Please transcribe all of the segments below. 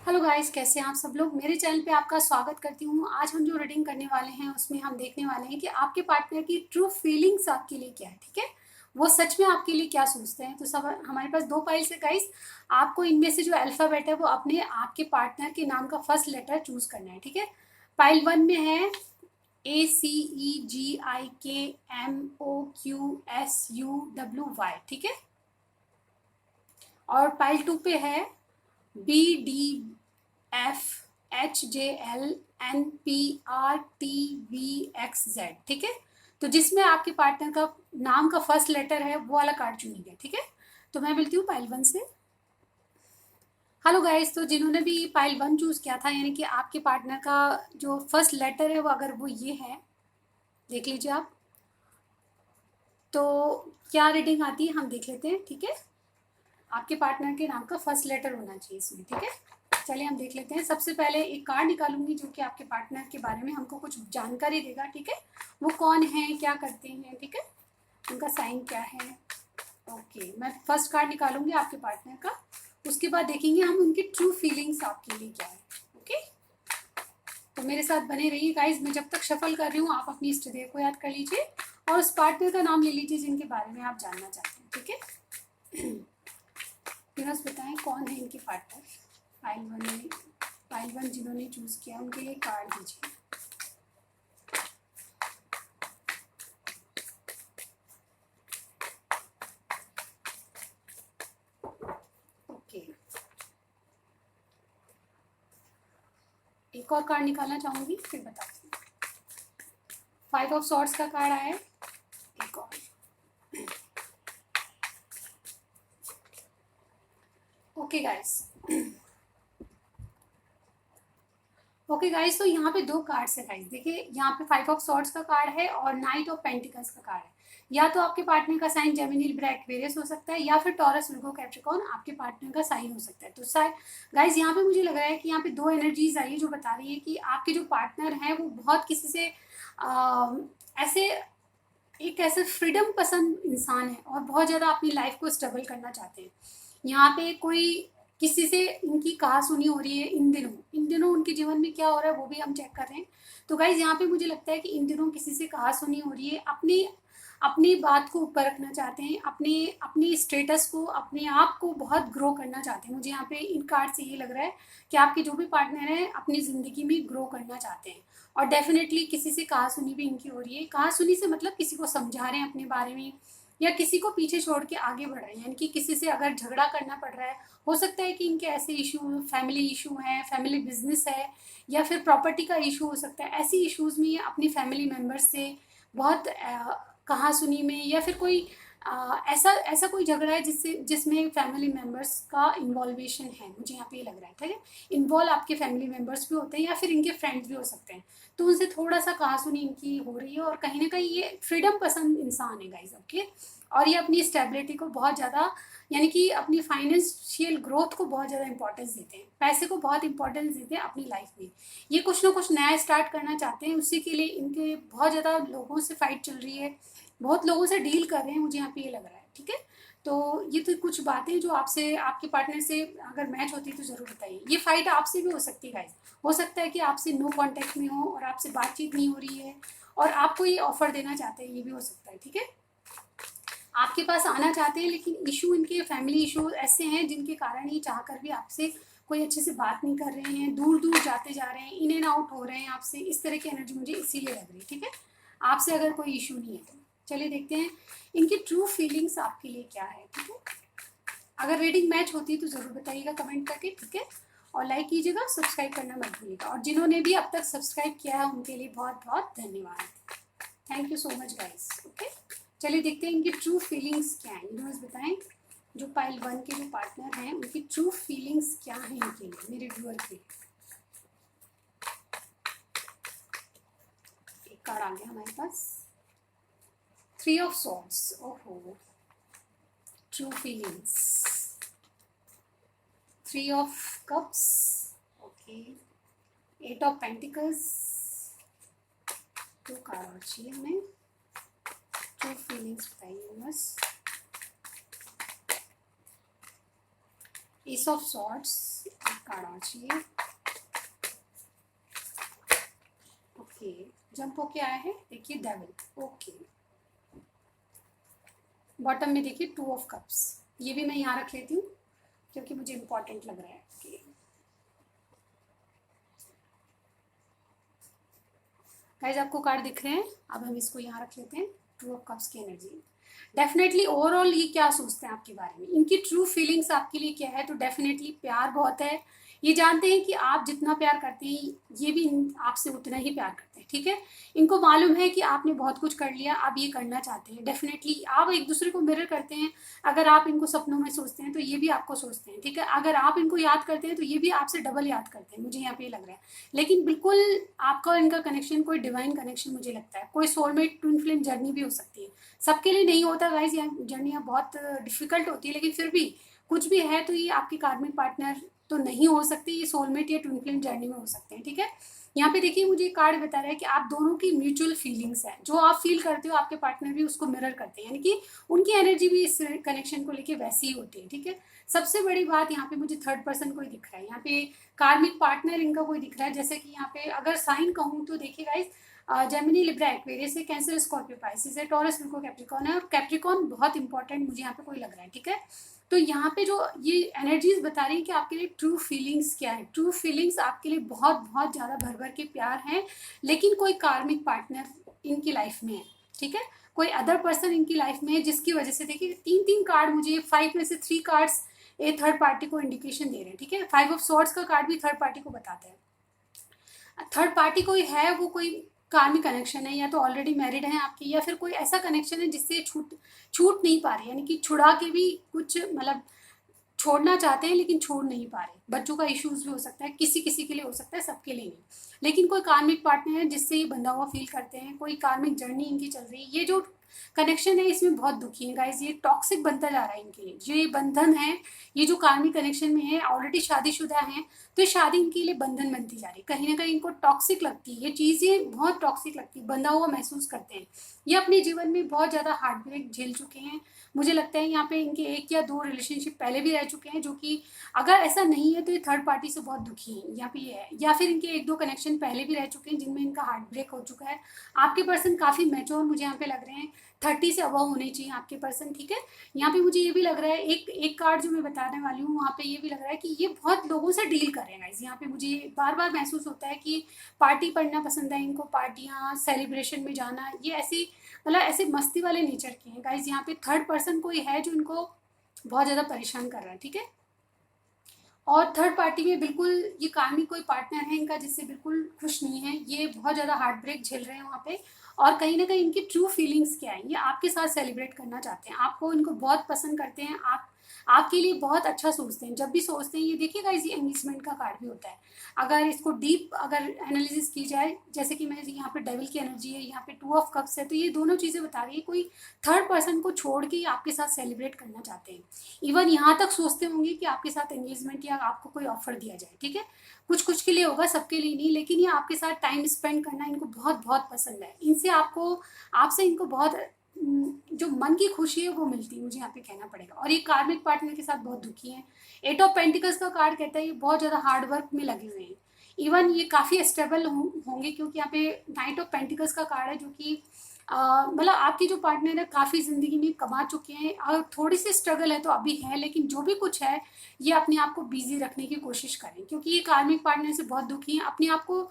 Hello guys, कैसे हैं आप सब लोग। मेरे चैनल पे आपका स्वागत करती हूँ। आज हम जो रीडिंग करने वाले हैं उसमें हम देखने वाले हैं कि आपके पार्टनर की ट्रू फीलिंग्स आपके लिए क्या है। ठीक है, वो सच में आपके लिए क्या सोचते हैं। तो सब हमारे पास दो फाइल्स है गाइस। आपको इनमें से जो अल्फाबेट है वो अपने आपके पार्टनर के नाम का फर्स्ट लेटर चूज करना है। ठीक है, फाइल 1 में है ACEGIKMOQSUWY। ठीक है, और फाइल 2 पे है BDFHJLNPRTVXZ। ठीक है, तो जिसमें आपके पार्टनर का नाम का फर्स्ट लेटर है वो वाला कार्ड चुनेंगे। ठीक है, तो मैं मिलती हूँ पाइल 1 से। हेलो गाइस, तो जिन्होंने भी पाइल 1 चूज किया था, यानी कि आपके पार्टनर का जो फर्स्ट लेटर है वो अगर वो ये है, देख लीजिए आप। तो क्या रीडिंग आती है हम देख लेते हैं। ठीक है, आपके पार्टनर के नाम का फर्स्ट लेटर होना चाहिए इसमें। ठीक है, चलिए हम देख लेते हैं। सबसे पहले एक कार्ड निकालूंगी जो कि आपके पार्टनर के बारे में हमको कुछ जानकारी देगा। ठीक है, वो कौन है, क्या करते हैं, ठीक है, उनका साइन क्या है। ओके, मैं फर्स्ट कार्ड निकालूंगी आपके पार्टनर का। उसके बाद देखेंगे हम उनकी ट्रू फीलिंग्स आपके लिए क्या है। ओके, तो मेरे साथ बने रहिए गाइज। मैं जब तक शफल कर रही हूँ आप अपनी इष्ट देव को याद कर लीजिए और उस पार्टनर का नाम ले लीजिए जिनके बारे में आप जानना चाहते हैं। ठीक है, प्लस बताएं कौन है इनके पार्टनर। फाइल वन जिन्होंने चूज किया उनके लिए कार्ड दीजिए। ओके, एक और कार्ड निकालना चाहूंगी फिर बताती हूँ। 5 ऑफ सॉर्ड्स का कार्ड आया है, एक और। ओके गाइस, ओके गाइस, तो यहाँ पे दो कार्ड्स है गाइस। देखिए यहाँ पे 5 ऑफ सॉर्ड्स का कार्ड है और नाइट ऑफ पेंटिकल्स का कार्ड है। या तो आपके पार्टनर का साइन जेमिनी लिब्रा एक्वेरियस हो सकता है या फिर टॉरस विर्गो कैप्रिकॉर्न आपके पार्टनर का साइन हो सकता है। तो गाइस यहाँ पे मुझे लग रहा है कि यहाँ पे दो एनर्जीज आई है जो बता रही है कि आपके जो पार्टनर है वो बहुत किसी से ऐसे एक ऐसे फ्रीडम पसंद इंसान है और बहुत ज़्यादा अपनी लाइफ को स्ट्रगल करना चाहते हैं। यहाँ पे कोई किसी से इनकी कहा सुनी हो रही है इन दिनों उनके जीवन में क्या हो रहा है वो भी हम चेक कर रहे हैं। तो गाइज यहाँ पे मुझे लगता है कि इन दिनों किसी से कहा सुनी हो रही है, अपनी अपनी बात को ऊपर रखना चाहते हैं, अपने अपनी स्टेटस को, अपने आप को बहुत ग्रो करना चाहते हैं। मुझे यहाँ पे इन कार्ड से ये लग रहा है कि आपके जो भी पार्टनर हैं अपनी ज़िंदगी में ग्रो करना चाहते हैं। और डेफिनेटली किसी से कहा सुनी भी इनकी हो रही है। कहा सुनी से मतलब किसी को समझा रहे हैं अपने बारे में या किसी को पीछे छोड़ के आगे बढ़ रहे हैं, यानी कि किसी से अगर झगड़ा करना पड़ रहा है। हो सकता है कि इनके ऐसे इशू, फैमिली इशू हैं, फैमिली बिजनेस है या फिर प्रॉपर्टी का इशू हो सकता है। ऐसी इश्यूज में ये अपनी फैमिली मेम्बर्स से बहुत कहा सुनी में या फिर कोई ऐसा ऐसा कोई झगड़ा है जिसमें फैमिली मेम्बर्स का इन्वॉल्वेशन है। मुझे यहाँ पे ये लग रहा है। ठीक है, इन्वॉल्व आपके फैमिली मेम्बर्स भी होते हैं या फिर इनके फ्रेंड्स भी हो सकते हैं। तो उनसे थोड़ा सा कहा सुनी इनकी हो रही है और कहीं ना कहीं ये फ्रीडम पसंद इंसान है गाइज। ओके, और ये अपनी स्टेबिलिटी को बहुत ज़्यादा, यानी कि अपनी फाइनेंशियल ग्रोथ को बहुत ज़्यादा इंपॉर्टेंस देते हैं, पैसे को बहुत इंपॉर्टेंस देते हैं अपनी लाइफ में। ये कुछ ना कुछ नया स्टार्ट करना चाहते हैं, उसी के लिए इनके बहुत ज़्यादा लोगों से फाइट चल रही है, बहुत लोगों से डील कर रहे हैं। मुझे यहाँ पे ये लग रहा है। ठीक है, तो ये तो कुछ बातें जो आपसे आपके पार्टनर से अगर मैच होती है तो ज़रूर बताइए। ये फाइट आपसे भी हो सकती है गाइज। हो सकता है कि आपसे नो कांटेक्ट में हो और आपसे बातचीत नहीं हो रही है और आपको ये ऑफर देना चाहते हैं, ये भी हो सकता है। ठीक है, आपके पास आना चाहते हैं लेकिन इशू, इनके फैमिली इशू ऐसे हैं जिनके कारण ये चाहकर भी आपसे कोई अच्छे से बात नहीं कर रहे हैं, दूर दूर जाते जा रहे हैं, इन एंड आउट हो रहे हैं आपसे। इस तरह की एनर्जी मुझे इसीलिए लग रही है। ठीक है, आपसे अगर कोई इशू नहीं है तो चलिए देखते हैं इनकी ट्रू फीलिंग्स आपके लिए क्या है। ठीक है, अगर रीडिंग मैच होती है तो ज़रूर बताइएगा कमेंट करके। ठीक है, और लाइक कीजिएगा, सब्सक्राइब करना मत भूलिएगा। और जिन्होंने भी अब तक सब्सक्राइब किया है उनके लिए बहुत बहुत धन्यवाद। Thank you so much guys. Okay, चलिए देखते हैं इनकी ट्रू फीलिंग्स क्या हैं। यूनिवर्स बताएं जो पाइल 1 के जो पार्टनर हैं उनकी ट्रू फीलिंग्स क्या हैं इनके लिए, मेरे व्यूअर के लिए। एक कार्ड आ गया हमारे पास, 3 ऑफ सॉर्ड्स। ओहो, true feelings, 3 of cups. Okay, 8 of pentacles. 2 card और चाहिए हमें। ट्रू फीलिंग्स बताइए universe. S of swords card आना चाहिए। ओके, जंप होके आया है, देखिए डेविल। ओके, बॉटम में देखिए टू ऑफ कप्स, ये भी मैं यहाँ रख लेती हूँ क्योंकि मुझे इम्पोर्टेंट लग रहा है। ओके गाइस, आपको कार्ड दिख रहे हैं, अब हम इसको यहाँ रख लेते हैं। टू ऑफ कप्स की एनर्जी, डेफिनेटली ओवरऑल ये क्या सोचते हैं आपके बारे में, इनकी ट्रू फीलिंग्स आपके लिए क्या है, तो डेफिनेटली प्यार बहुत है। ये जानते हैं कि आप जितना प्यार करते हैं ये भी आपसे उतना ही प्यार करते हैं, ठीक है। इनको मालूम है कि आपने बहुत कुछ कर लिया, आप ये करना चाहते हैं। डेफिनेटली आप एक दूसरे को मिरर करते हैं। अगर आप इनको सपनों में सोचते हैं तो ये भी आपको सोचते हैं, ठीक है। अगर आप इनको याद करते हैं तो ये भी आपसे डबल याद करते हैं, मुझे यहाँ पे लग रहा है। लेकिन बिल्कुल आपका इनका कनेक्शन कोई डिवाइन कनेक्शन मुझे लगता है, कोई सोलमेट ट्विन फ्लेम जर्नी भी हो सकती है। सबके लिए नहीं होता गाइस, ये जर्नियाँ बहुत डिफिकल्ट होती है, लेकिन फिर भी कुछ भी है तो ये आपके कार्मिक पार्टनर तो नहीं हो सकते, ये सोलमेट या ट्विन फ्लेम जर्नी में हो सकते हैं, ठीक है। यहाँ पे देखिए मुझे कार्ड बता रहा है कि आप दोनों की म्यूचुअल फीलिंग्स है, जो आप फील करते हो आपके पार्टनर भी उसको मिरर करते हैं, यानी कि उनकी एनर्जी भी इस कनेक्शन को लेके वैसी ही होती है, ठीक है। सबसे बड़ी बात यहाँ पे मुझे थर्ड पर्सन कोई दिख रहा है, यहाँ पे कार्मिक पार्टनर इनका कोई दिख रहा है। जैसे कि यहाँ पे अगर साइन कहूँ तो देखिए गाइस, जेमिनी, लिब्रा, एक्वेरियस है, कैंसर, स्कॉर्पियो, पाइसिस है, टॉरस, विर्गो, कैप्रिकॉर्न है, और कैप्रिकॉर्न बहुत इंपॉर्टेंट मुझे यहाँ पे कोई लग रहा है, ठीक है। तो यहाँ पे जो ये एनर्जीज बता रही है कि आपके लिए ट्रू फीलिंग्स क्या है। ट्रू फीलिंग्स आपके लिए बहुत बहुत ज़्यादा भर भर के प्यार है, लेकिन कोई कार्मिक पार्टनर इनकी लाइफ में है, ठीक है। कोई अदर पर्सन इनकी लाइफ में है, जिसकी वजह से देखिए तीन तीन कार्ड मुझे 5 में से 3 कार्ड्स ये थर्ड पार्टी को इंडिकेशन दे रहे हैं, ठीक है। 5 ऑफ सॉर्ड्स का कार्ड भी थर्ड पार्टी को बताता है। थर्ड पार्टी कोई है, वो कोई कार्मिक कनेक्शन है, या तो ऑलरेडी मैरिड है आपके, या फिर कोई ऐसा कनेक्शन है जिससे छूट छूट नहीं पा रही, यानी कि छुड़ा के भी कुछ मतलब छोड़ना चाहते हैं लेकिन छोड़ नहीं पा रहे। बच्चों का इश्यूज भी हो सकता है, किसी किसी के लिए हो सकता है, सबके लिए नहीं। लेकिन कोई कार्मिक पार्टनर है जिससे ये बंधा हुआ फील करते हैं, कोई कार्मिक जर्नी इनकी चल रही है। ये जो कनेक्शन है इसमें बहुत दुखी है गाइज, ये टॉक्सिक बनता जा रहा है इनके लिए। जो ये बंधन है, ये जो कार्मिक कनेक्शन में है, ऑलरेडी शादीशुदा है, तो ये शादी इनके लिए बंधन बनती जा रही है। कहीं ना कहीं इनको टॉक्सिक लगती है, ये चीज़ें बहुत टॉक्सिक लगती है, बंधा हुआ महसूस करते हैं। ये अपने जीवन में बहुत ज़्यादा हार्ट ब्रेक झेल चुके हैं। मुझे लगता है यहाँ पे इनके 1 या 2 रिलेशनशिप पहले भी रह चुके हैं, जो कि अगर ऐसा नहीं है तो ये थर्ड पार्टी से बहुत दुखी है यहाँ पे ये है। या फिर इनके 1-2 कनेक्शन पहले भी रह चुके हैं जिनमें इनका हार्ट ब्रेक हो चुका है। आपके पर्सन काफ़ी मैच्योर मुझे यहाँ पे लग रहे हैं, 30 से अबव होने चाहिए आपके पर्सन, ठीक है। यहाँ पे मुझे ये भी लग रहा है, एक एक कार्ड जो मैं बताने वाली हूँ वहाँ पे ये भी लग रहा है कि ये बहुत लोगों से डील कर रहे हैं गाइस। यहाँ पे मुझे बार बार महसूस होता है कि पार्टी पढ़ना पसंद है इनको, पार्टियाँ, सेलिब्रेशन में जाना, ये ऐसी मतलब ऐसे मस्ती वाले नेचर के हैं गाइज। यहाँ पे थर्ड पर्सन कोई है जो इनको बहुत ज़्यादा परेशान कर रहा है, ठीक है। और थर्ड पार्टी में बिल्कुल ये कार्मिक कोई पार्टनर है इनका जिससे बिल्कुल खुश नहीं है, ये बहुत ज़्यादा हार्ट ब्रेक झेल रहे हैं वहाँ पे। और कहीं ना कहीं इनकी ट्रू फीलिंग्स क्या है, ये आपके साथ सेलिब्रेट करना चाहते हैं, आपको इनको बहुत पसंद करते हैं, आप आपके लिए बहुत अच्छा सोचते हैं। जब भी सोचते हैं, ये देखिएगा इसी एंगेजमेंट का कार्ड भी होता है। अगर इसको डीप अगर एनालिसिस की जाए, जैसे कि मैं यहाँ पे डेविल की एनर्जी है, यहाँ पे 2 ऑफ कप्स है, तो ये दोनों चीज़ें बता रही है कोई थर्ड पर्सन को छोड़ के आपके साथ सेलिब्रेट करना चाहते हैं। इवन यहाँ तक सोचते होंगे कि आपके साथ एंगेजमेंट या आपको कोई ऑफर दिया जाए, ठीक है। कुछ कुछ के लिए होगा, सबके लिए नहीं, लेकिन ये आपके साथ टाइम स्पेंड करना इनको बहुत बहुत पसंद है। इनसे आपको आपसे इनको बहुत जो मन की खुशी है वो मिलती है, मुझे यहाँ पे कहना पड़ेगा। और ये कार्मिक पार्टनर के साथ बहुत दुखी है। 8 ऑफ पेंटिकल्स का कार्ड कहता है ये बहुत ज़्यादा हार्ड वर्क में लगे हुए हैं। इवन ये काफ़ी स्टेबल होंगे, क्योंकि यहाँ पे नाइट ऑफ पेंटिकल्स का कार्ड है, जो कि मतलब आपकी जो पार्टनर है काफ़ी ज़िंदगी में कमा चुके हैं, और थोड़ी सी स्ट्रगल है तो अभी है, लेकिन जो भी कुछ है ये अपने आप को बिजी रखने की कोशिश करें, क्योंकि ये कार्मिक पार्टनर से बहुत दुखी हैं। अपने आप को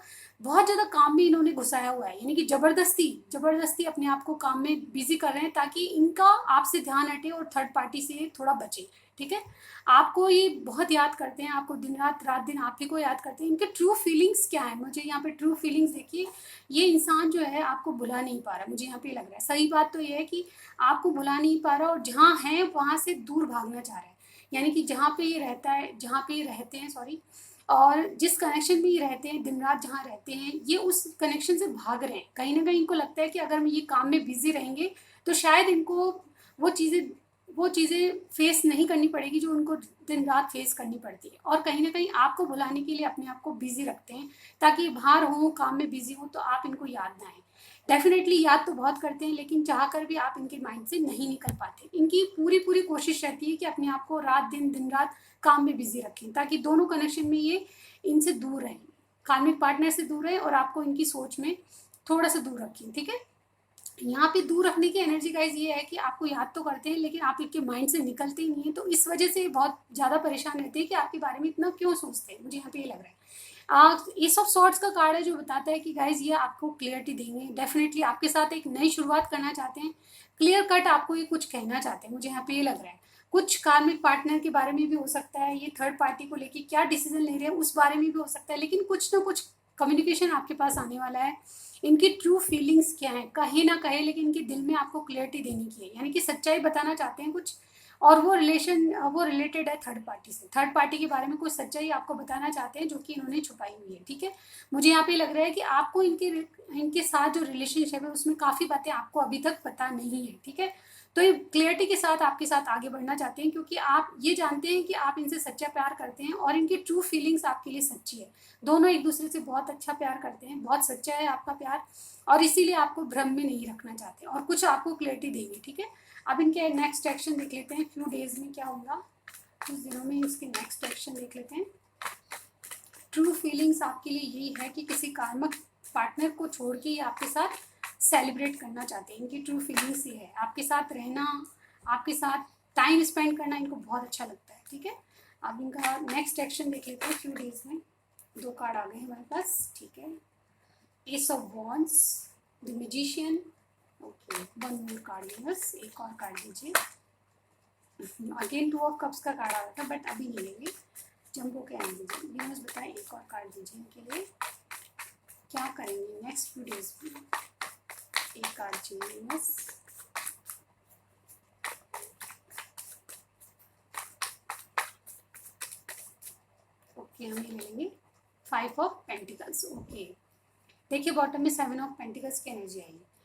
बहुत ज़्यादा काम में इन्होंने घुसाया हुआ है, यानी कि ज़बरदस्ती ज़बरदस्ती अपने आप को काम में बिजी कर रहे हैं, ताकि इनका आपसे ध्यान हटे और थर्ड पार्टी से थोड़ा बचे, ठीक है। आपको ये बहुत याद करते हैं, आपको दिन रात रात दिन आप ही को याद करते हैं। इनके ट्रू फीलिंग्स क्या है, मुझे यहाँ पे ट्रू फीलिंग्स देखिए। ये इंसान जो है आपको भुला नहीं पा रहा, मुझे यहाँ पे लग रहा है। सही बात तो ये है कि आपको भुला नहीं पा रहा, और जहाँ है वहाँ से दूर भागना चाह रहा है, यानी कि जहाँ पे ये रहता है, जहाँ पे ये रहते हैं, सॉरी, और जिस कनेक्शन में ये रहते हैं, दिन रात जहाँ रहते हैं, ये उस कनेक्शन से भाग रहे हैं। कहीं ना कहीं इनको लगता है कि अगर ये काम में बिजी रहेंगे तो शायद इनको वो चीज़ें वो चीज़ें फेस नहीं करनी पड़ेगी जो उनको दिन रात फेस करनी पड़ती है। और कहीं ना कहीं आपको भुलाने के लिए अपने आप को बिजी रखते हैं, ताकि बाहर हो, काम में बिजी हो, तो आप इनको याद ना आए। डेफिनेटली याद तो बहुत करते हैं, लेकिन चाह कर भी आप इनके माइंड से नहीं निकल पाते। इनकी पूरी पूरी कोशिश रहती है कि अपने आप को रात दिन दिन रात काम में बिजी रखें, ताकि दोनों कनेक्शन में ये इनसे दूर रहें, कार्मिक पार्टनर से दूर रहें और आपको इनकी सोच में थोड़ा सा दूर रखें। ठीक है, यहाँ पे दूर रखने की एनर्जी गाइज ये है कि आपको याद तो करते हैं, लेकिन आप इनके माइंड से निकलते ही नहीं है, तो इस वजह से बहुत ज़्यादा परेशान रहते हैं कि आपके बारे में इतना क्यों सोचते हैं। मुझे यहाँ पे ये लग रहा है। एस ऑफ सॉर्ट्स का कार्ड है जो बताता है कि गाइज ये आपको क्लियरिटी देंगे, डेफिनेटली आपके साथ एक नई शुरुआत करना चाहते हैं, क्लियर कट आपको ये कुछ कहना चाहते हैं। मुझे यहाँ पे ये लग रहा है कुछ कार्मिक पार्टनर के बारे में भी हो सकता है, ये थर्ड पार्टी को लेके क्या डिसीजन ले रहे हैं उस बारे में भी हो सकता है, लेकिन कुछ ना कुछ कम्युनिकेशन आपके पास आने वाला है। इनकी ट्रू फीलिंग्स क्या है कहे ना कहे, लेकिन इनके दिल में आपको क्लियरिटी देनी की है, यानी कि सच्चाई बताना चाहते हैं कुछ, और वो रिलेटेड है थर्ड पार्टी से। थर्ड पार्टी के बारे में कुछ सच्चाई आपको बताना चाहते हैं जो कि इन्होंने छुपाई हुई है। ठीक है, मुझे यहाँ पे लग रहा है कि आपको इनके साथ जो रिलेशनशिप है उसमें काफ़ी बातें आपको अभी तक पता नहीं है। ठीक है, तो ये क्लियरिटी के साथ आपके साथ आगे बढ़ना चाहते हैं, क्योंकि आप ये जानते हैं कि आप इनसे सच्चा प्यार करते हैं और इनकी ट्रू फीलिंग्स आपके लिए सच्ची है। दोनों एक दूसरे से बहुत अच्छा प्यार करते हैं, बहुत सच्चा है आपका प्यार, और इसीलिए आपको भ्रम में नहीं रखना चाहते और कुछ आपको क्लियरिटी देंगे। ठीक है, अब इनके नेक्स्ट एक्शन देख लेते हैं, फ्यू डेज में क्या होगा, कुछ दिनों में इसके नेक्स्ट एक्शन देख लेते हैं। ट्रू फीलिंग्स आपके लिए यही है कि किसी कार्मिक पार्टनर को छोड़ के ये आपके साथ सेलिब्रेट करना चाहते हैं। इनकी ट्रू फीलिंग्स ये है, आपके साथ रहना, आपके साथ टाइम स्पेंड करना इनको बहुत अच्छा लगता है। ठीक है, अब इनका नेक्स्ट एक्शन देख लेते हैं फ्यू डेज में। दो कार्ड आ गए हमारे पास। ठीक है, S of wands, the magician. Okay, one more card universe, एक और कार्ड दीजिए। अगेन टू ऑफ कप्स का कार्ड आ रहा था, बट अभी नहीं लेंगे, जंप होके आने दीजिए। यूनिवर्स बताएं, एक और कार्ड दीजिए इनके लिए, क्या करेंगे नेक्स्ट फ्यू डेज में। एक कार्ड चाहिए यूनिवर्स। ओके, हम ये ले लेंगे फाइव ऑफ पेंटिकल्स। ओके, देखिए बॉटम में सेवन ऑफ पेंटिकल्स की एनर्जी आई है।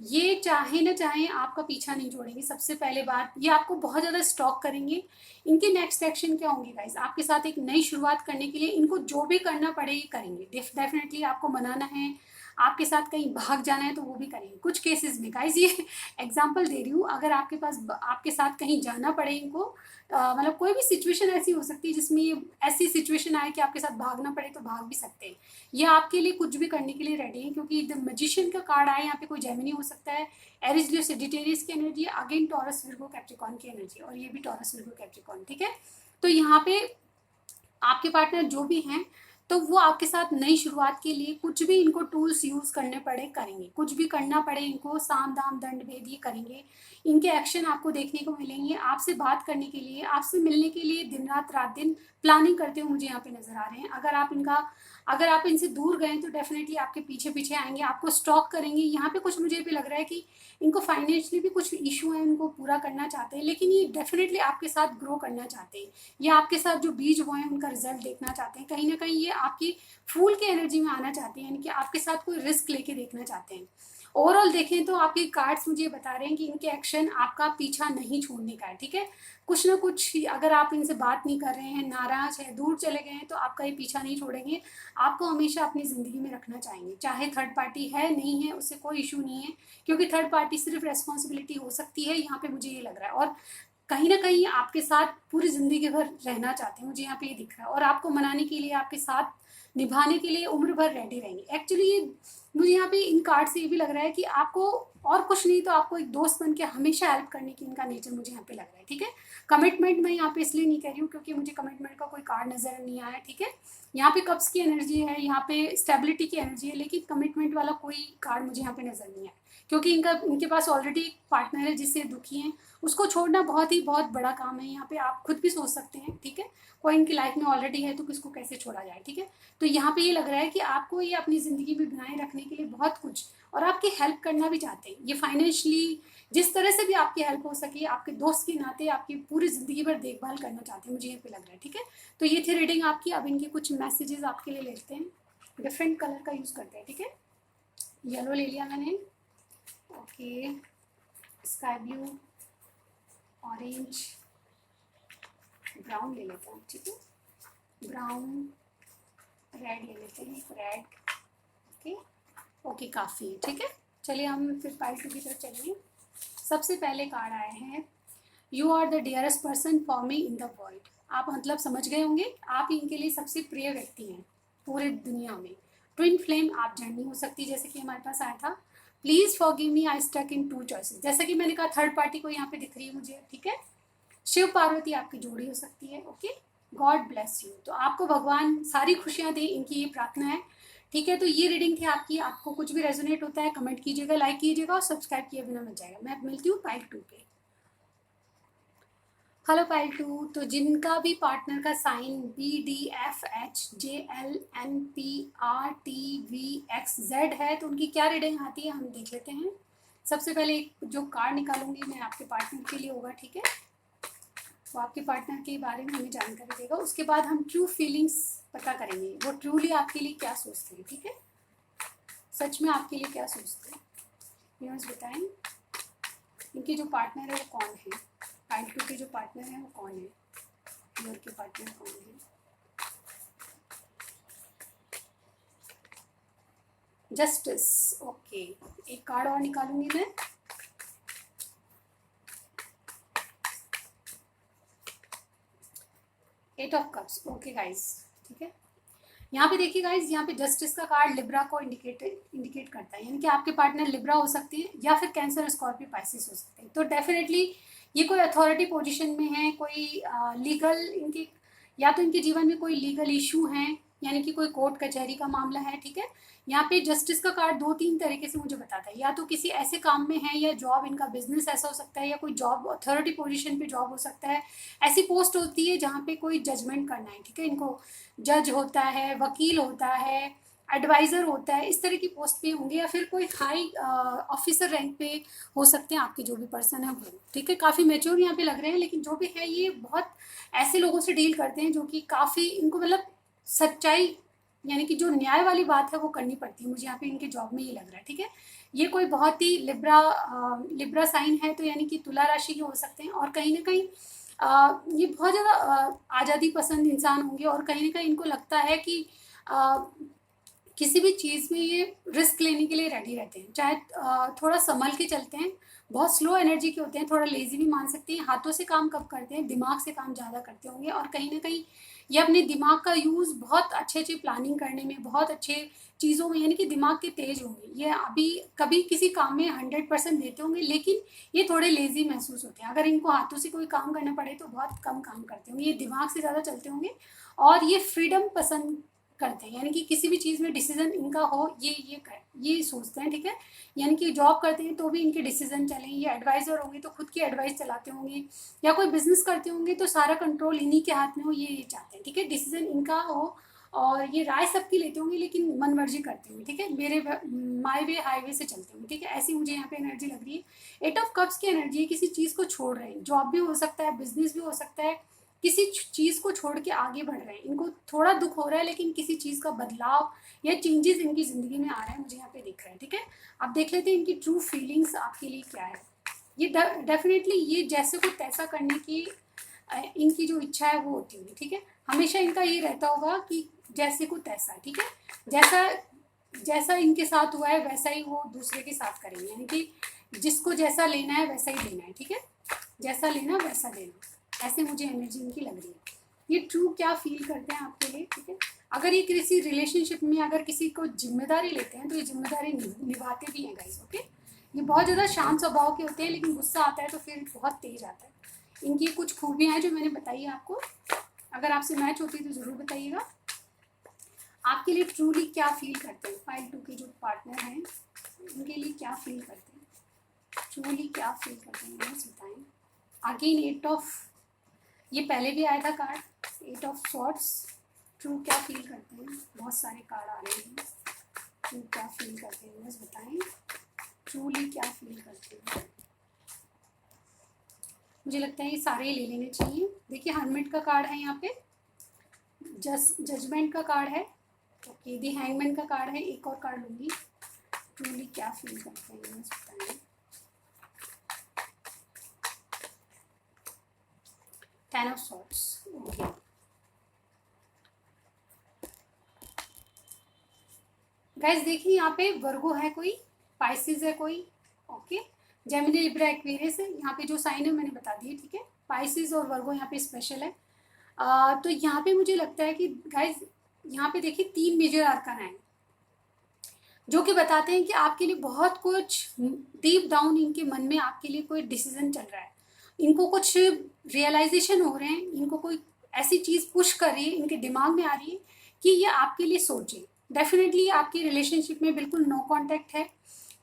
ये चाहे ना चाहे आपका पीछा नहीं छोड़ेंगे। सबसे पहले बात, ये आपको बहुत ज़्यादा स्टॉक करेंगे। इनके नेक्स्ट एक्शन क्या होंगे गाइज, आपके साथ एक नई शुरुआत करने के लिए इनको जो भी करना पड़े ये करेंगे। डेफिनेटली आपको मनाना है, आपके साथ कहीं भाग जाना है तो वो भी करेंगे। कुछ केसेस में गाइज, ये एग्जांपल दे रही हूँ, अगर आपके पास आपके साथ कहीं जाना पड़े इनको, मतलब कोई भी सिचुएशन ऐसी हो सकती है जिसमें ये ऐसी सिचुएशन आए कि आपके साथ भागना पड़े तो भाग भी सकते हैं। ये आपके लिए कुछ भी करने के लिए रेडी है, क्योंकि द मैजिशियन का कार्ड आया, यहाँ पे कोई जेमिनी हो सकता है, एरिस लियो सेजिटेरियस की energy, again taurus Virgo Capricorn की एनर्जी, और ये भी टॉरस विर्गो कैप्रिकॉर्न। ठीक है, तो यहाँ पे आपके पार्टनर जो भी हैं तो वो आपके साथ नई शुरुआत के लिए कुछ भी इनको टूल्स यूज करने पड़े करेंगे, कुछ भी करना पड़े इनको, साम दाम दंड भेद ये करेंगे। इनके एक्शन आपको देखने को मिलेंगे, आपसे बात करने के लिए, आपसे मिलने के लिए दिन रात दिन प्लानिंग करते हुए मुझे यहाँ पे नजर आ रहे हैं। अगर आप इनसे दूर गए तो डेफिनेटली आपके पीछे पीछे आएंगे, आपको स्टॉक करेंगे। यहाँ पे कुछ मुझे भी लग रहा है कि इनको फाइनेंशियली भी कुछ इशू है, उनको पूरा करना चाहते हैं, लेकिन ये डेफिनेटली आपके साथ ग्रो करना चाहते हैं। ये आपके साथ जो बीज बोए हैं उनका रिजल्ट देखना चाहते हैं। कहीं ना कहीं ये आपकी फूल की एनर्जी में आना चाहते हैं, यानी कि आपके साथ कोई रिस्क लेके देखना चाहते हैं। ओवरऑल देखें तो आपके कार्ड्स मुझे बता रहे हैं कि इनके एक्शन आपका पीछा नहीं छोड़ने का है। ठीक है, कुछ ना कुछ अगर आप इनसे बात नहीं कर रहे हैं, नाराज है, दूर चले गए हैं, तो आपका ये पीछा नहीं छोड़ेंगे, आपको हमेशा अपनी ज़िंदगी में रखना चाहेंगे। चाहे थर्ड पार्टी है नहीं है उससे कोई इशू नहीं है, क्योंकि थर्ड पार्टी सिर्फ रेस्पॉन्सिबिलिटी हो सकती है यहाँ पे, मुझे ये लग रहा है। और कहीं ना कहीं आपके साथ पूरी ज़िंदगी भर रहना चाहते हैं, मुझे यहाँ पे ये दिख रहा है, और आपको मनाने के लिए, आपके साथ निभाने के लिए उम्र भर रेडी रहेंगे। एक्चुअली ये मुझे यहाँ पे इन कार्ड से ये भी लग रहा है कि आपको और कुछ नहीं तो आपको एक दोस्त बन के हमेशा हेल्प करने की इनका नेचर मुझे यहाँ पे लग रहा है। ठीक है, कमिटमेंट मैं यहाँ पे इसलिए नहीं कह रही हूँ क्योंकि मुझे कमिटमेंट का कोई कार्ड नजर नहीं आया। ठीक है, यहाँ पे कप्स की एनर्जी है, यहाँ पे स्टेबिलिटी की एनर्जी है, लेकिन कमिटमेंट वाला कोई कार्ड मुझे यहाँ पे नजर नहीं आया, क्योंकि इनके पास ऑलरेडी एक पार्टनर है जिससे दुखी हैं। उसको छोड़ना बहुत बड़ा काम है। यहाँ पे आप खुद भी सोच सकते हैं। ठीक है, कोई इनकी लाइफ में ऑलरेडी है तो किसको कैसे छोड़ा जाए। ठीक है, तो यहाँ पे ये लग रहा है कि आपको ये अपनी ज़िंदगी में बनाए रखने के लिए बहुत कुछ, और आपकी हेल्प करना भी चाहते हैं। ये फाइनेंशियली जिस तरह से भी आपकी हेल्प हो सके, आपके दोस्त के नाते आपकी पूरी ज़िंदगी भर देखभाल करना चाहते हैं, मुझे यहाँ पे लग रहा है। ठीक है, तो ये थी रीडिंग आपकी। अब इनके कुछ मैसेजेस आपके लिए लेते हैं, डिफरेंट कलर का यूज़ करते हैं। ठीक है, येलो ले लिया मैंने, okay, sky blue, orange, brown ले लेते हैं। ठीक है, ब्राउन, रेड ले लेते हैं, रेड, ओके ओके, काफ़ी है। ठीक है, चलिए हम फिर पाइल 2 की तरफ चलेंगे। सबसे पहले कार्ड आए हैं, you are the dearest person for me in the world. आप मतलब समझ गए होंगे, आप इनके लिए सबसे प्रिय व्यक्ति हैं पूरे दुनिया में। ट्विन फ्लेम आप जर्नी हो सकती है, जैसे कि हमारे पास आया था। Please forgive me I stuck in 2 choices, जैसा कि मैंने कहा थर्ड पार्टी को यहाँ पे दिख रही है मुझे, ठीक है। शिव पार्वती आपकी जोड़ी हो सकती है, ओके। गॉड ब्लेस यू, तो आपको भगवान सारी खुशियां दे, इनकी ये प्रार्थना है, ठीक है। तो ये रीडिंग थी आपकी। आपको कुछ भी रेजोनेट होता है कमेंट कीजिएगा, लाइक कीजिएगा और सब्सक्राइब किए बिना मत जाएगा। मैं मिलती हूँ पाइल 2 पे। हेलो पाइल 2, तो जिनका भी पार्टनर का साइन BDFHJLNPRTVXZ है, तो उनकी क्या रीडिंग आती है हम देख लेते हैं। सबसे पहले एक जो कार्ड निकालूंगी मैं आपके पार्टनर के लिए होगा, ठीक है। वो आपके पार्टनर के बारे में हमें जानकारी देगा। उसके बाद हम ट्रू फीलिंग्स पता करेंगे, वो ट्रूली आपके लिए क्या सोचते हैं, ठीक है। सच में आपके लिए क्या सोचते हैं, यूनिवर्स बताएं। इनके जो पार्टनर है वो कौन है, पाइल 2 के जो पार्टनर है वो कौन है, योर के पार्टनर कौन है। Justice, okay. एक कार्ड और निकालूंगी मैं। Eight of cups, okay guys, ठीक है। यहाँ पे देखिए गाइस, यहाँ पे जस्टिस का कार्ड लिब्रा को इंडिकेट करता है, यानी कि आपके पार्टनर लिब्रा हो सकती है या फिर कैंसर, स्कॉर्पियो, पाइसिस हो सकते हैं। तो डेफिनेटली ये कोई अथॉरिटी पोजीशन में है, कोई लीगल इनके, या तो इनके जीवन में कोई लीगल इशू है, यानी कि कोई कोर्ट कचहरी का मामला है, ठीक है। यहाँ पे जस्टिस का कार्ड 2-3 तरीके से मुझे बताता है, या तो किसी ऐसे काम में है, या जॉब, इनका बिजनेस ऐसा हो सकता है, या कोई जॉब अथॉरिटी पोजीशन पे जॉब हो सकता है। ऐसी पोस्ट होती है जहाँ पे कोई जजमेंट करना है, ठीक है। इनको जज होता है, वकील होता है, एडवाइज़र होता है, इस तरह की पोस्ट पे होंगे, या फिर कोई हाई ऑफिसर रैंक पे हो सकते हैं आपके जो भी पर्सन है वो, ठीक है। काफ़ी मेच्योर यहाँ पे लग रहे हैं, लेकिन जो भी है ये बहुत ऐसे लोगों से डील करते हैं जो कि काफ़ी इनको मतलब सच्चाई, यानी कि जो न्याय वाली बात है वो करनी पड़ती है। मुझे यहाँ पे इनके जॉब में ये लग रहा है, ठीक है। ये कोई बहुत ही लिब्रा साइन है, तो यानी कि तुला राशि के हो सकते हैं, और कहीं ना कहीं ये बहुत ज़्यादा आज़ादी पसंद इंसान होंगे, और कहीं ना कहीं इनको लगता है कि किसी भी चीज़ में ये रिस्क लेने के लिए रेडी रहते हैं, चाहे थोड़ा संभल के चलते हैं, बहुत स्लो एनर्जी के होते हैं, थोड़ा लेजी भी मान सकते हैं। हाथों से काम कब करते हैं, दिमाग से काम ज़्यादा करते होंगे, और कहीं ना कहीं ये अपने दिमाग का यूज़ बहुत अच्छे प्लानिंग करने में, बहुत अच्छे चीज़ों में, यानी कि दिमाग के तेज होंगे। ये अभी कभी किसी काम में 100% देते होंगे, लेकिन ये थोड़े लेजी महसूस होते हैं। अगर इनको हाथों से कोई काम करना पड़े तो बहुत कम काम करते होंगे, ये दिमाग से ज़्यादा चलते होंगे, और ये फ्रीडम पसंद करते हैं, यानी कि किसी भी चीज़ में डिसीजन इनका हो, ये सोचते हैं, ठीक है। यानी कि जॉब करते हैं तो भी इनके डिसीजन चलें, ये एडवाइज़र होंगे तो खुद की एडवाइस चलाते होंगे, या कोई बिजनेस करते होंगे तो सारा कंट्रोल इन्हीं के हाथ में हो, ये चाहते हैं, ठीक है। डिसीजन इनका हो, और ये राय सबकी लेते होंगे, लेकिन मन मर्जी करते होंगे, ठीक है। मेरे माई वे हाईवे से चलते होंगे, ठीक है। ऐसी मुझे यहाँ पे एनर्जी लग रही है। 8 ऑफ कप्स की एनर्जी है, किसी चीज़ को छोड़ रहे हैं, जॉब भी हो सकता है, बिजनेस भी हो सकता है, किसी चीज़ को छोड़ के आगे बढ़ रहे हैं। इनको थोड़ा दुख हो रहा है, लेकिन किसी चीज़ का बदलाव या चेंजेस इनकी ज़िंदगी में आ रहे हैं, मुझे यहाँ पे दिख रहा है, ठीक है। अब देख लेते हैं इनकी ट्रू फीलिंग्स आपके लिए क्या है। ये डेफिनेटली ये जैसे को तैसा करने की इनकी जो इच्छा है वो होती होगी, ठीक है। हमेशा इनका ये रहता होगा कि जैसे को तैसा, ठीक है। जैसा जैसा इनके साथ हुआ है वैसा ही वो दूसरे के साथ करेंगे, यानी कि जिसको जैसा लेना है वैसा ही देना है, ठीक है। जैसा लेना वैसा देना, ऐसे मुझे एनर्जी इनकी लग रही है। ये ट्रू क्या फील करते हैं आपके लिए, ठीक है। अगर ये किसी रिलेशनशिप में अगर किसी को जिम्मेदारी लेते हैं तो ये जिम्मेदारी निभाते भी हैं गाइस, ओके। ये बहुत ज़्यादा शांत स्वभाव के होते हैं, लेकिन गुस्सा आता है तो फिर बहुत तेज आता है। इनकी कुछ खूबियाँ हैं जो मैंने बताई है आपको, अगर आपसे मैच होती है तो ज़रूर बताइएगा। आपके लिए ट्रूली क्या फील करते हैं, पाइल 2 के जो पार्टनर हैं उनके लिए क्या फील करते हैं, ट्रूली क्या फील करते हैं, मुझे बताएं। अगेन 8 ऑफ, ये पहले भी आया था कार्ड, 8 ऑफ सॉर्ड्स। ट्रू क्या फील करते हैं, बहुत सारे कार्ड आ रहे हैं। ट्रू क्या फील करते हैं, मुझे बताएं। ट्रूली क्या फील करते हैं, मुझे लगता है ये सारे ही ले लेने चाहिए। देखिए हर्मिट का कार्ड है यहाँ पे, जजमेंट का कार्ड है, ओके, दी हैंगमैन का कार्ड है। एक और कार्ड लूँगी। ट्रूली क्या फील करते हैं, मुझे बताएं। 10 ऑफ सॉर्ड्स, ओके। गाइस देखिए यहाँ पे वर्गो है कोई, पाइसिस है कोई, ओके, जेमिनी, लिब्रा, एक्वेरियस है, यहाँ पे जो साइन है मैंने बता दिए, ठीक है। पाइसिस और वर्गो यहाँ पे स्पेशल है। तो यहाँ पे मुझे लगता है कि गाइज यहाँ पे देखिए 3 मेजर आर्कान है जो कि बताते हैं कि आपके लिए बहुत कुछ डीप डाउन इनके मन में आपके लिए कोई डिसीजन चल रहा है, इनको कुछ रियलाइजेशन हो रहे हैं, इनको कोई ऐसी चीज़ पुश कर रही है, इनके दिमाग में आ रही है कि ये आपके लिए सोचे। डेफिनेटली आपकी रिलेशनशिप में बिल्कुल नो कांटेक्ट है,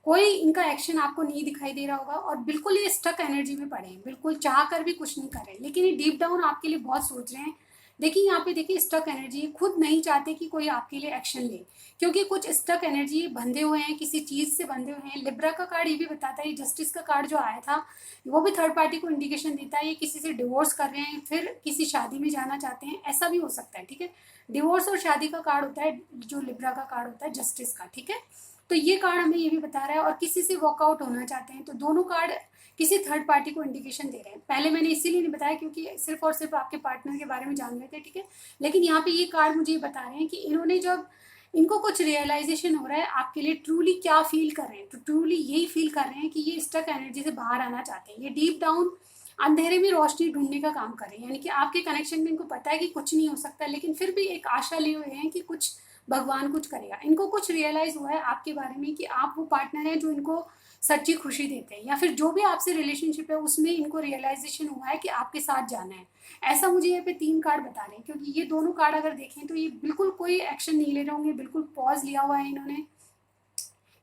कोई इनका एक्शन आपको नहीं दिखाई दे रहा होगा और बिल्कुल ये स्टक एनर्जी में पड़े हैं, बिल्कुल चाह कर भी कुछ नहीं कर रहे, लेकिन ये डीप डाउन आपके लिए बहुत सोच रहे हैं। देखिए यहाँ पे देखिए स्टक एनर्जी, खुद नहीं चाहते कि कोई आपके लिए एक्शन ले, क्योंकि कुछ स्टक एनर्जी बंधे हुए हैं, किसी चीज़ से बंधे हुए हैं। लिब्रा का कार्ड ये भी बताता है, जस्टिस का कार्ड जो आया था वो भी थर्ड पार्टी को इंडिकेशन देता है, ये किसी से डिवोर्स कर रहे हैं, फिर किसी शादी में जाना चाहते हैं, ऐसा भी हो सकता है, ठीक है। डिवोर्स और शादी का कार्ड होता है जो लिब्रा का कार्ड होता है, जस्टिस का, ठीक है। तो ये कार्ड हमें ये भी बता रहा है, और किसी से वॉकआउट होना चाहते हैं, तो दोनों कार्ड किसी थर्ड पार्टी को इंडिकेशन दे रहे हैं। पहले मैंने इसीलिए नहीं बताया क्योंकि सिर्फ और सिर्फ आपके पार्टनर के बारे में जान रहे थे, ठीक है। लेकिन यहाँ पे ये कार्ड मुझे बता रहे हैं कि इन्होंने जब इनको कुछ रियलाइजेशन हो रहा है आपके लिए, ट्रूली क्या फील कर रहे हैं, तो ट्रूली यही फील कर रहे हैं कि ये स्टक एनर्जी से बाहर आना चाहते हैं, ये डीप डाउन अंधेरे में रोशनी ढूंढने का काम कर रहे हैं। यानी कि आपके कनेक्शन में इनको पता है कि कुछ नहीं हो सकता, लेकिन फिर भी एक आशा लिए हुए हैं कि कुछ भगवान कुछ करेगा। इनको कुछ रियलाइज हुआ है आपके बारे में कि आप वो पार्टनर हैं जो इनको सच्ची खुशी देते हैं, या फिर जो भी आपसे रिलेशनशिप है उसमें इनको रियलाइजेशन हुआ है कि आपके साथ जाना है। ऐसा मुझे यहाँ पे 3 कार्ड बता रहे हैं, क्योंकि ये दोनों कार्ड अगर देखें तो ये बिल्कुल कोई एक्शन नहीं ले रहे होंगे, बिल्कुल पॉज लिया हुआ है इन्होंने।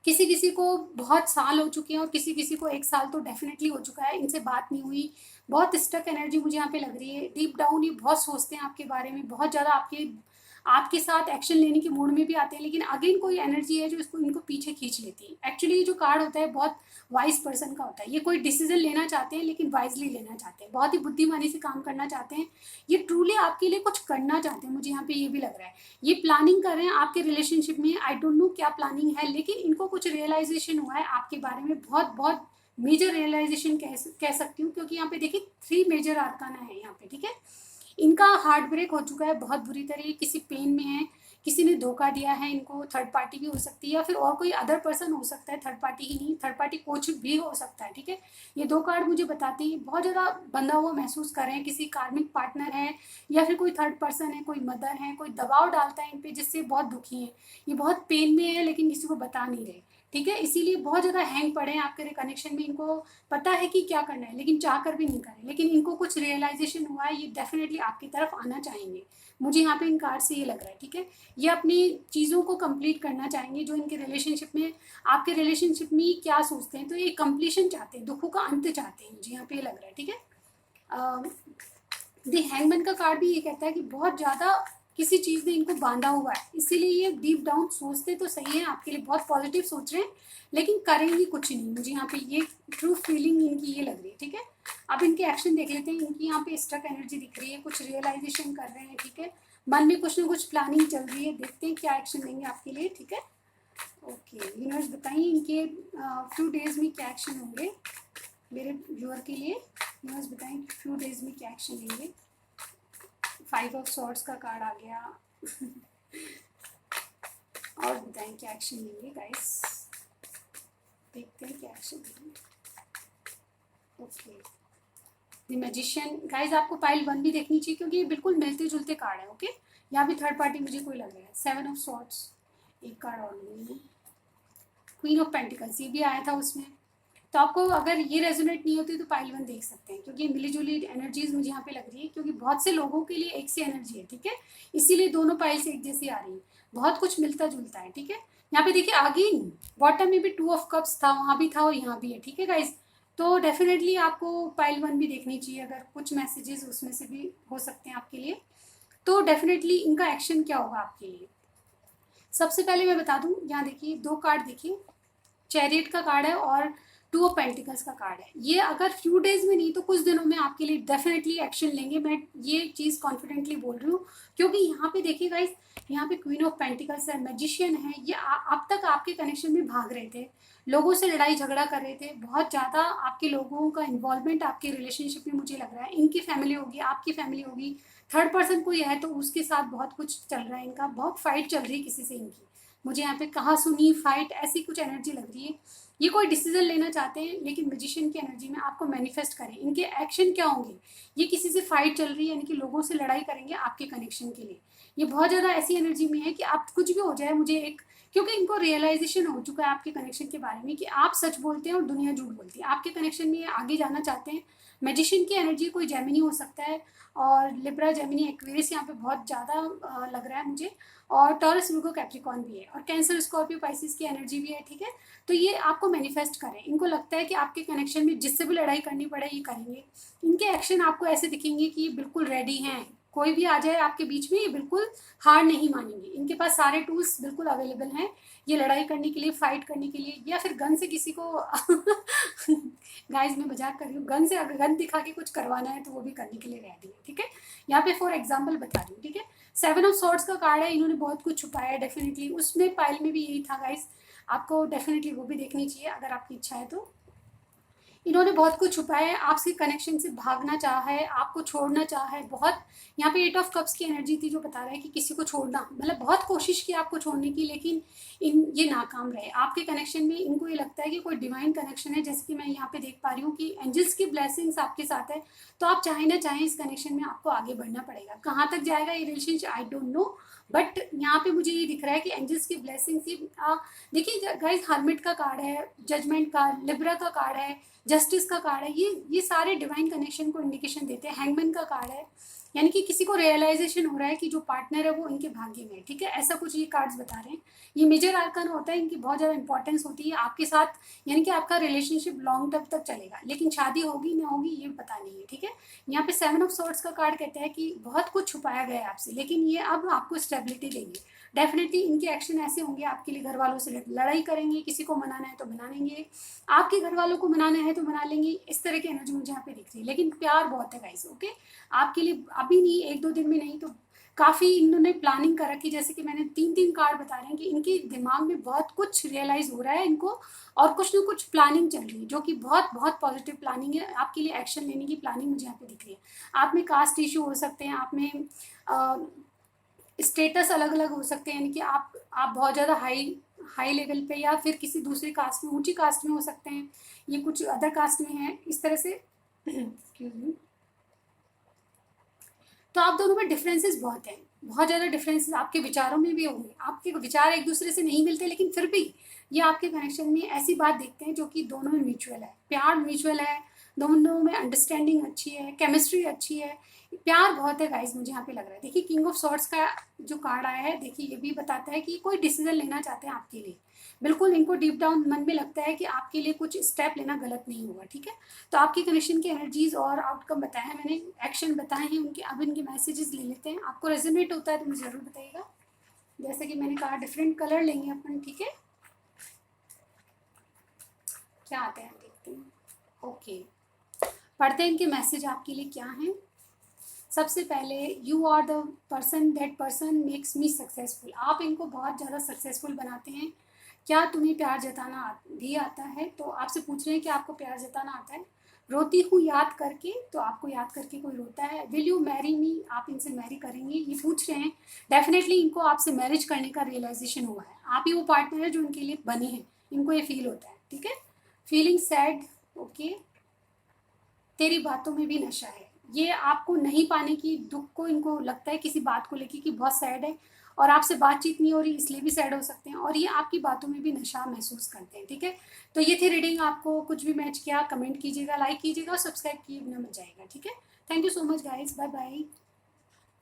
किसी किसी को बहुत साल हो चुके हैं और किसी किसी को 1 साल तो डेफिनेटली हो चुका है, इनसे बात नहीं हुई। बहुत स्टक एनर्जी मुझे यहाँ पे लग रही है, डीप डाउन ये बहुत सोचते हैं आपके बारे में, बहुत ज़्यादा आपके साथ एक्शन लेने की मूड में भी आते हैं, लेकिन अगेन कोई एनर्जी है जो इसको इनको पीछे खींच लेती है। एक्चुअली ये जो कार्ड होता है बहुत वाइज पर्सन का होता है, ये कोई डिसीजन लेना चाहते हैं लेकिन वाइजली लेना चाहते हैं, बहुत ही बुद्धिमानी से काम करना चाहते हैं, ये ट्रूली आपके लिए कुछ करना चाहते हैं। मुझे यहाँ पे ये भी लग रहा है ये प्लानिंग कर रहे हैं आपके रिलेशनशिप में, आई डोंट नो क्या प्लानिंग है, लेकिन इनको कुछ रियलाइजेशन हुआ है आपके बारे में, बहुत बहुत मेजर रियलाइजेशन कह सकती हूँ, क्योंकि यहाँ पे देखिए 3 मेजर आर्काना है यहाँ पे, ठीक है। इनका हार्ट ब्रेक हो चुका है बहुत बुरी तरह, किसी पेन में है, किसी ने धोखा दिया है इनको, थर्ड पार्टी भी हो सकती है या फिर और कोई अदर पर्सन हो सकता है, थर्ड पार्टी ही नहीं, थर्ड पार्टी कुछ भी हो सकता है, ठीक है। ये 2 कार्ड मुझे बताते हैं बहुत ज़्यादा बंधा हुआ महसूस कर रहे हैं, किसी कार्मिक पार्टनर है या फिर कोई थर्ड पर्सन है, कोई मदर है, कोई दबाव डालता है इन पे जिससे बहुत दुखी है, ये बहुत पेन में है लेकिन किसी को बता नहीं रहे, ठीक है। इसीलिए बहुत ज़्यादा हैंग पड़े हैं आपके कनेक्शन में, इनको पता है कि क्या करना है लेकिन चाह कर भी नहीं कर रहे, लेकिन इनको कुछ रियलाइजेशन हुआ है, ये डेफिनेटली आपकी तरफ आना चाहेंगे, मुझे यहाँ पे इन कार्ड से ये लग रहा है, ठीक है। ये अपनी चीज़ों को कंप्लीट करना चाहेंगे जो इनके रिलेशनशिप में, आपके रिलेशनशिप में क्या सोचते हैं, तो ये कंप्लीशन चाहते हैं, दुखों का अंत चाहते हैं, मुझे यहाँ पे ये लग रहा है, ठीक है। दी हैंगमैन का कार्ड भी ये कहता है कि बहुत ज़्यादा किसी चीज़ ने इनको बांधा हुआ है, इसीलिए ये डीप डाउन सोचते तो सही है आपके लिए, बहुत पॉजिटिव सोच रहे हैं लेकिन करेंगे कुछ नहीं, मुझे यहाँ पे ये ट्रू फीलिंग इनकी ये लग रही है, ठीक है। अब इनके एक्शन देख लेते हैं, इनकी यहाँ पे स्टक एनर्जी दिख रही है, कुछ रियलाइजेशन कर रहे हैं, ठीक है, मन में कुछ ना कुछ प्लानिंग चल रही है, देखते हैं क्या एक्शन लेंगे आपके लिए, ठीक है। ओके यूनिवर्स बताइए इनके फ्यू डेज में क्या एक्शन होंगे मेरे व्यूअर के लिए, यूनिवर्स बताएं फ्यू डेज में क्या एक्शन लेंगे। 5 ऑफ सॉर्ड्स का कार्ड आ गया और बताएं क्या एक्शन लेंगे गाइस, देखते हैं क्या एक्शन लेंगे। ओके द मैजिशियन, गाइस आपको पाइल 1 भी देखनी चाहिए क्योंकि ये बिल्कुल मिलते जुलते कार्ड है, ओके। यहाँ भी थर्ड पार्टी मुझे कोई लग रहा है। 7 ऑफ सॉर्ड्स, एक कार्ड और नहीं है, क्वीन ऑफ पेंटिकल्स ये भी आया था उसमें, तो आपको अगर ये रेजोनेट नहीं होती तो पाइल 1 देख सकते हैं, क्योंकि मिली जुली एनर्जीज मुझे यहाँ पे लग रही है, क्योंकि बहुत से लोगों के लिए एक से एनर्जी है, ठीक है, इसीलिए दोनों पाइल्स एक जैसी आ रही है, बहुत कुछ मिलता जुलता है, ठीक है। यहाँ पे देखिए आगे बॉटम में भी 2 ऑफ कप्स था, वहाँ भी था और यहाँ भी है, ठीक है गाइज। तो डेफिनेटली आपको पाइल 1 भी देखनी चाहिए, अगर कुछ मैसेजेस उसमें से भी हो सकते हैं आपके लिए, तो डेफिनेटली इनका एक्शन क्या होगा आपके लिए। सबसे पहले मैं बता दूं, यहाँ देखिए 2 कार्ड देखिए, चैरियट का कार्ड है और 2 ऑफ पेंटिकल्स का कार्ड है। ये अगर फ्यू डेज में नहीं तो कुछ दिनों में आपके लिए डेफिनेटली एक्शन लेंगे, मैं ये चीज़ कॉन्फिडेंटली बोल रही हूँ, क्योंकि यहाँ पे देखिए गाइस, यहाँ पे क्वीन ऑफ पेंटिकल्स है, मैजिशियन है, ये अब तक आपके कनेक्शन में भाग रहे थे, लोगों से लड़ाई झगड़ा कर रहे थे, बहुत ज़्यादा आपके लोगों का इन्वॉल्वमेंट आपके रिलेशनशिप में मुझे लग रहा है, इनकी फैमिली होगी, आपकी फैमिली होगी, थर्ड पर्सन कोई है तो उसके साथ बहुत कुछ चल रहा है, इनका बहुत फाइट चल रही है किसी से इनकी, मुझे यहाँ पे कहा सुनी, फाइट, ऐसी कुछ एनर्जी लग रही है। ये कोई डिसीजन लेना चाहते हैं, लेकिन मैजिशियन की एनर्जी में आपको मैनिफेस्ट करें। इनके एक्शन क्या होंगे, ये किसी से फाइट चल रही है, यानी कि लोगों से लड़ाई करेंगे आपके कनेक्शन के लिए। ये बहुत ज़्यादा ऐसी एनर्जी में है कि आप कुछ भी हो जाए मुझे एक, क्योंकि इनको रियलाइजेशन हो चुका है आपके कनेक्शन के बारे में कि आप सच बोलते हैं और दुनिया झूठ बोलती है। आपके कनेक्शन में ये आगे जाना चाहते हैं। मैजिशियन की एनर्जी कोई जेमिनी हो सकता है, और लिब्रा, जेमिनी, एक्वेरियस यहाँ पे बहुत ज़्यादा लग रहा है मुझे, और टॉरस, वर्गो, कैप्रिकॉर्न भी है, और कैंसर, स्कॉर्पियो, पाइसिस की एनर्जी भी है। ठीक है, तो ये आपको मैनिफेस्ट करें। इनको लगता है कि आपके कनेक्शन में जिससे भी लड़ाई करनी पड़े ये करेंगे। इनके एक्शन आपको ऐसे दिखेंगे कि ये बिल्कुल रेडी हैं, कोई भी आ जाए आपके बीच में ये बिल्कुल हार नहीं मानेंगे। इनके पास सारे टूल्स बिल्कुल अवेलेबल हैं ये लड़ाई करने के लिए, फाइट करने के लिए, या फिर गन से किसी को गाइस मैं मजाक कर रही हूँ, गन से अगर गन दिखा के कुछ करवाना है तो वो भी करने के लिए रेडी है। ठीक है, यहाँ पे फॉर एग्जाम्पल बता रही हूँ। ठीक है, 7 ऑफ सॉर्ड्स का कार्ड है, इन्होंने बहुत कुछ छुपाया है डेफिनेटली, उसमें पाइल में भी यही था गाइस, आपको डेफिनेटली वो भी देखनी चाहिए अगर आपकी इच्छा है तो। इन्होंने बहुत कुछ छुपाया है, आपसे कनेक्शन से भागना चाहा है, आपको छोड़ना चाहा है बहुत। यहाँ पे 8 ऑफ कप्स की एनर्जी थी जो बता रहा है कि किसी को छोड़ना, मतलब बहुत कोशिश की आपको छोड़ने की, लेकिन ये नाकाम रहे। आपके कनेक्शन में इनको ये लगता है कि कोई डिवाइन कनेक्शन है, जैसे कि मैं यहाँ पे देख पा रही हूँ कि एंजल्स की ब्लेसिंग्स आपके साथ है। तो आप चाहे ना चाहें इस कनेक्शन में आपको आगे बढ़ना पड़ेगा। कहाँ तक जाएगा ये relationship I don't know, but यहाँ पे मुझे ये दिख रहा है कि एंजल्स की ब्लेसिंग्स ही। देखिए गाइस, हर्मिट का कार्ड है, जजमेंट का, लिब्रा का कार्ड है, जस्टिस का कार्ड है, ये सारे डिवाइन कनेक्शन को इंडिकेशन देते हैं। हैंगमैन का कार्ड है, यानी कि किसी को रियलाइजेशन हो रहा है कि जो पार्टनर है वो इनके भाग्य में है। ठीक है, ऐसा कुछ ये कार्ड्स बता रहे हैं। ये मेजर आर्कन होता है, इनकी बहुत ज़्यादा इंपॉर्टेंस होती है आपके साथ, यानी कि आपका रिलेशनशिप लॉन्ग टर्म तक चलेगा, लेकिन शादी होगी ना होगी ये पता नहीं है। ठीक है, यहाँ पे 7 ऑफ सॉर्ड्स का कार्ड कहता है कि बहुत कुछ छुपाया गया है आपसे, लेकिन ये अब आपको स्टेबिलिटी देंगे। डेफिनेटली इनके एक्शन ऐसे होंगे आपके लिए, घर वालों से लड़ाई करेंगे, किसी को मनाना है तो मना लेंगे, आपके घर वालों को मनाना है तो मना लेंगे। इस तरह की एनर्जी मुझे यहाँ पे दिख रही है, लेकिन प्यार बहुत है गाइस। ओके, आपके लिए अभी नहीं, 1-2 दिन में नहीं, तो काफ़ी इन्होंने प्लानिंग कर रखी। जैसे कि मैंने 3-3 कार्ड बता रहे हैं कि इनके दिमाग में बहुत कुछ रियलाइज हो रहा है इनको, और कुछ ना कुछ प्लानिंग चल रही है जो कि बहुत बहुत पॉजिटिव प्लानिंग है। आपके लिए एक्शन लेने की प्लानिंग मुझे यहाँ पे दिख रही है। आप में कास्ट इशू हो सकते हैं, आप में स्टेटस अलग अलग हो सकते हैं, यानी कि आप बहुत ज़्यादा हाई लेवल पे, या फिर किसी दूसरी कास्ट में, ऊंची कास्ट में हो सकते हैं, ये कुछ अदर कास्ट में है, इस तरह से। Excuse me. तो आप दोनों में डिफरेंसेस बहुत हैं, बहुत ज़्यादा डिफरेंसेस आपके विचारों में भी होंगे। आपके विचार एक दूसरे से नहीं मिलते, लेकिन फिर भी ये आपके कनेक्शन में ऐसी बात देखते हैं जो कि दोनों में म्यूचुअल है। प्यार म्यूचुअल है, दोनों में अंडरस्टैंडिंग अच्छी है, केमिस्ट्री अच्छी है, प्यार बहुत है गाइस, मुझे यहाँ पे लग रहा है। देखिए, किंग ऑफ सॉर्ड्स का जो कार्ड आया है, देखिए ये भी बताता है कि कोई डिसीजन लेना चाहते हैं आपके लिए। बिल्कुल इनको डीप डाउन मन में लगता है कि आपके लिए कुछ स्टेप लेना गलत नहीं होगा। ठीक है, तो आपकी कनेक्शन की एनर्जीज और आउटकम बताया है मैंने, एक्शन बताए हैं उनके। अब इनके मैसेजेस ले लेते हैं, आपको रेजोनेट होता है तो मुझे ज़रूर बताइएगा। जैसे कि मैंने कहा, डिफरेंट कलर लेंगे अपन। ठीक है, क्या आते हैं देखते हैं। ओके, पढ़ते हैं इनके मैसेज आपके लिए क्या हैं। सबसे पहले, you are the person makes me successful. आप इनको बहुत ज़्यादा सक्सेसफुल बनाते हैं। क्या तुम्हें प्यार जताना भी आता है? तो आपसे पूछ रहे हैं कि आपको प्यार जताना आता है। रोती हूँ याद करके, तो आपको याद करके कोई रोता है। विल यू मैरी मी, आप इनसे मैरी करेंगे, ये पूछ रहे हैं। डेफिनेटली इनको आपसे मैरिज करने का रियलाइजेशन हुआ है, आप ही वो पार्टनर है जो उनके लिए बने हैं, इनको ये फील होता है। ठीक है, फीलिंग सैड। ओके, तेरी बातों में भी नशा है। ये आपको नहीं पाने की दुख को इनको लगता है किसी बात को लेके कि बहुत सैड है, और आपसे बातचीत नहीं हो रही इसलिए भी सैड हो सकते हैं, और ये आपकी बातों में भी नशा महसूस करते हैं। ठीक है, तो ये थी रीडिंग। आपको कुछ भी मैच किया कमेंट कीजिएगा, लाइक कीजिएगा और सब्सक्राइब किए बिना मत जाएगा। ठीक है, thank you so much guys, bye bye.